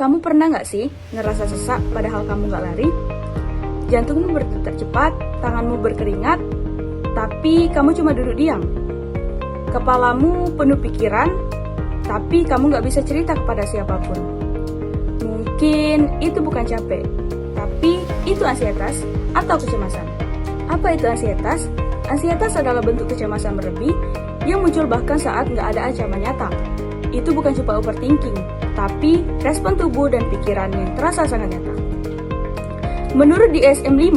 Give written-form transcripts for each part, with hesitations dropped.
Kamu pernah nggak sih ngerasa sesak padahal kamu nggak lari? Jantungmu berdetak cepat, tanganmu berkeringat, tapi kamu cuma duduk diam. Kepalamu penuh pikiran, tapi kamu nggak bisa cerita kepada siapapun. Mungkin itu bukan capek, tapi itu ansietas atau kecemasan. Apa itu ansietas? Ansietas adalah bentuk kecemasan berlebih yang muncul bahkan saat nggak ada ancaman nyata. Itu bukan cuma overthinking, tapi respon tubuh dan pikiran yang terasa sangat nyata. Menurut DSM-5,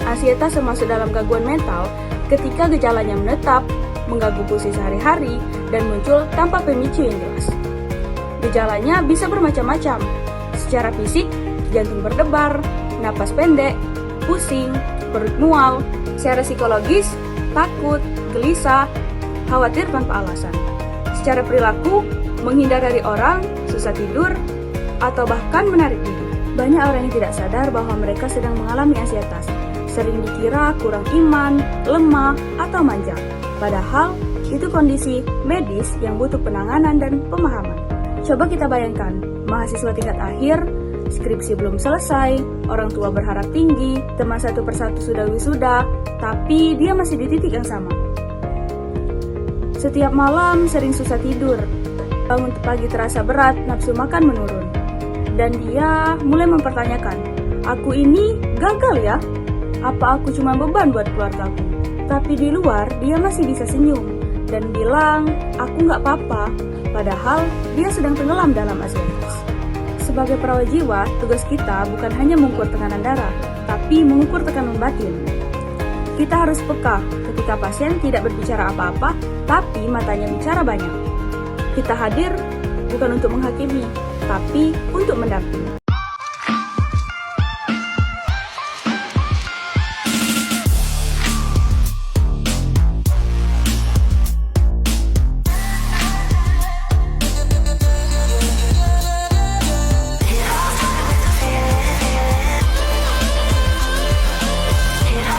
ansietas termasuk dalam gangguan mental ketika gejalanya menetap, mengganggu fungsi sehari-hari, dan muncul tanpa pemicu yang jelas. Gejalanya bisa bermacam-macam. Secara fisik, jantung berdebar, napas pendek, pusing, perut mual. Secara psikologis, takut, gelisah, khawatir tanpa alasan. Secara perilaku, menghindar dari orang, susah tidur, atau bahkan menarik diri. Banyak orang yang tidak sadar bahwa mereka sedang mengalami ansietas. Sering dikira kurang iman, lemah, atau manja. Padahal, itu kondisi medis yang butuh penanganan dan pemahaman. Coba kita bayangkan, mahasiswa tingkat akhir, skripsi belum selesai, orang tua berharap tinggi, teman satu persatu sudah wisuda, tapi dia masih di titik yang sama. Setiap malam sering susah tidur, bangun pagi terasa berat, nafsu makan menurun. Dan dia mulai mempertanyakan, aku ini gagal ya? Apa aku cuma beban buat keluargaku? Tapi di luar dia masih bisa senyum dan bilang, aku gak apa-apa, padahal dia sedang tenggelam dalam ansietas. Sebagai perawat jiwa, tugas kita bukan hanya mengukur tekanan darah, tapi mengukur tekanan batin. Kita harus peka ketika pasien tidak berbicara apa-apa, tapi matanya bicara banyak. Kita hadir bukan untuk menghakimi, tapi untuk mendampingi.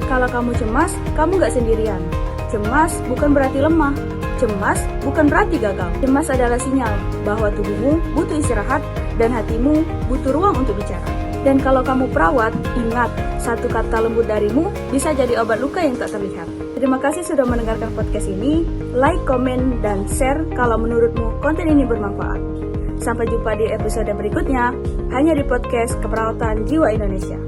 Kalau kamu cemas, kamu gak sendirian. Cemas bukan berarti lemah. Cemas bukan berarti gagal. Cemas adalah sinyal bahwa tubuhmu butuh istirahat dan hatimu butuh ruang untuk bicara. Dan kalau kamu perawat, ingat, satu kata lembut darimu bisa jadi obat luka yang tak terlihat. Terima kasih sudah mendengarkan podcast ini. Like, komen, dan share kalau menurutmu konten ini bermanfaat. Sampai jumpa di episode berikutnya, hanya di podcast Keperawatan Jiwa Indonesia.